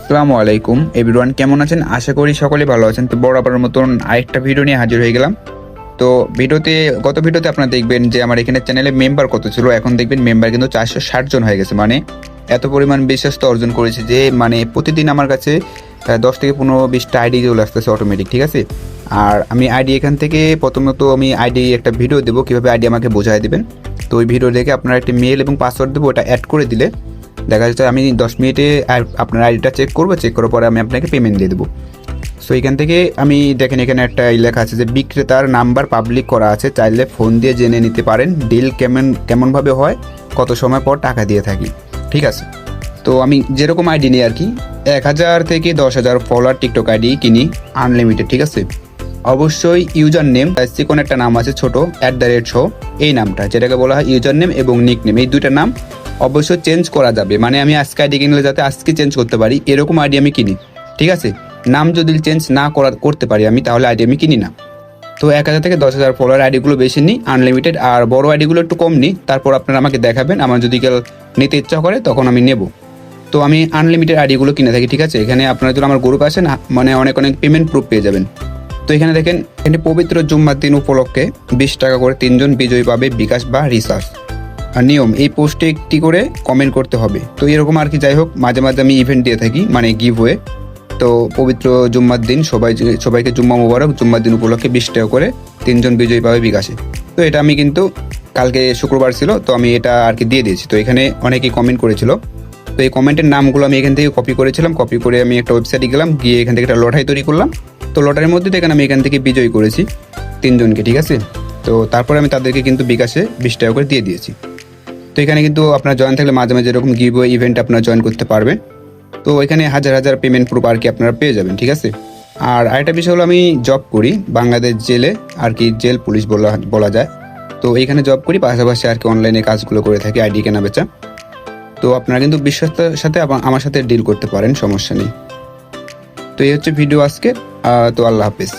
আসসালামু আলাইকুম এভরিওয়ান, কেমন আছেন? আশা করি সকলে ভালো আছেন। তো বরাবরের মতন আরেকটা ভিডিও নিয়ে হাজির হয়ে গেলাম। তো গত ভিডিওতে আপনারা দেখবেন যে আমার এখানে চ্যানেলে মেম্বার কত ছিল, এখন দেখবেন মেম্বার কিন্তু 460 জন হয়ে গেছে। মানে এত পরিমাণ বিশ্বস্ত অর্জন করেছে যে মানে প্রতিদিন আমার কাছে 10 থেকে 15-20টা আইডি চলে আসতেছে অটোমেটিক, ঠিক আছে। আর আমি আইডি এখান থেকে প্রথমত আমি আইডি একটা ভিডিও দেবো কীভাবে আইডি আমাকে বোঝায় দেবেন। তো ওই ভিডিও দেখে আপনারা একটি মেল এবং পাসওয়ার্ড দেবো, ওটা অ্যাড করে দিলে দেখা যাচ্ছে আমি 10 মিনিটে আপনার আইডিটা চেক করবো, চেক করার পরে আমি আপনাকে পেমেন্ট দিয়ে দেবো। সো এখান থেকে আমি দেখেন এখানে একটা লেখা আছে যে বিক্রেতার নাম্বার পাবলিক করা আছে, চাইলে ফোন দিয়ে জেনে নিতে পারেন ডিল কেমনভাবে হয়, কত সময় পর টাকা দিয়ে থাকি, ঠিক আছে। তো আমি যেরকম আইডি নিই আর কি, 1000 থেকে 10,000 ফলোয়ার টিকটক আইডি কিনি আনলিমিটেড, ঠিক আছে। অবশ্যই ইউজার নেম চিকন একটা নাম আছে ছোট @ এই নামটা যেটাকে বলা হয় ইউজার নেম এবং নিক নেম, এই দুইটা নাম অবশ্যই চেঞ্জ করা যাবে। মানে আমি আজকে আইডি কিনলে যাতে আজকে চেঞ্জ করতে পারি এরকম আইডি আমি কিনি, ঠিক আছে। নাম যদি চেঞ্জ না করতে পারি আমি, তাহলে আইডি আমি কিনি না। তো 1000 থেকে 10,000 ফলোয়ার আইডিগুলো বেশি নিই আনলিমিটেড, আর বড় আইডিগুলো একটু কম নিই। তারপর আপনারা আমাকে দেখাবেন, আমার যদি কেউ নিতে ইচ্ছা করে তখন আমি নেব। তো আমি আনলিমিটেড আইডিগুলো কিনে থাকি, ঠিক আছে। এখানে আপনারা যদি আমার গ্রুপ আসেন মানে অনেক পেমেন্ট প্রুফ পেয়ে যাবেন। তো এখানে দেখেন এখানে পবিত্র জুম্মার দিন উপলক্ষে 20 টাকা করে 3 জন বিজয়ী পাবে বিকাশ বা রিচার্জ। আর নিয়ম, এই পোস্টে একটি করে কমেন্ট করতে হবে। তো এরকম আর কি, যাই হোক মাঝে মাঝে আমি ইভেন্ট দিয়ে থাকি, মানে গিভওয়ে। তো পবিত্র জুম্মার দিন সবাইকে জুম্মা মোবারক, জুম্মার দিন উপলক্ষে 20 টাকা করে 3 জন বিজয়ী পাবে বিকাশে। তো এটা আমি কিন্তু কালকে শুক্রবার ছিল, তো আমি এটা আর কি দিয়ে দিয়েছি। তো এখানে অনেকেই কমেন্ট করেছিল, তো এই কমেন্টের নামগুলো আমি এখান থেকে কপি করেছিলাম। কপি করে আমি একটা ওয়েবসাইটে গেলাম, গিয়ে এখান থেকে একটা লটারি তৈরি করলাম। তো লটারির মধ্যে দেখেন আমি এখান থেকে বিজয়ী করেছি 3 জনকে, ঠিক আছে। তো তারপরে আমি তাদেরকে কিন্তু বিকাশে 20 টাকা করে দিয়ে দিয়েছি। তো এখানে কিন্তু আপনার জয়েন থাকলে মাঝে মাঝে এরকম গিভওয়ে ইভেন্ট আপনারা জয়েন করতে পারবেন। তো এখানে হাজার হাজার পেমেন্ট প্রুফ আর কি আপনারা পেয়ে যাবেন, ঠিক আছে। আর আরেকটা বিষয় হলো আমি জব করি বাংলাদেশ জেলে আর কি, জেল পুলিশ বলা যায়। তো এইখানে জব করি, পাশাপাশি আর কি অনলাইনে কাজগুলো করে থাকি, আইডি কেনা বেচা। তো আপনারা কিন্তু বিশ্বস্তের সাথে আমার সাথে ডিল করতে পারেন, সমস্যা নেই। তো এই হচ্ছে ভিডিও আজকে। তো আল্লাহ হাফিজ।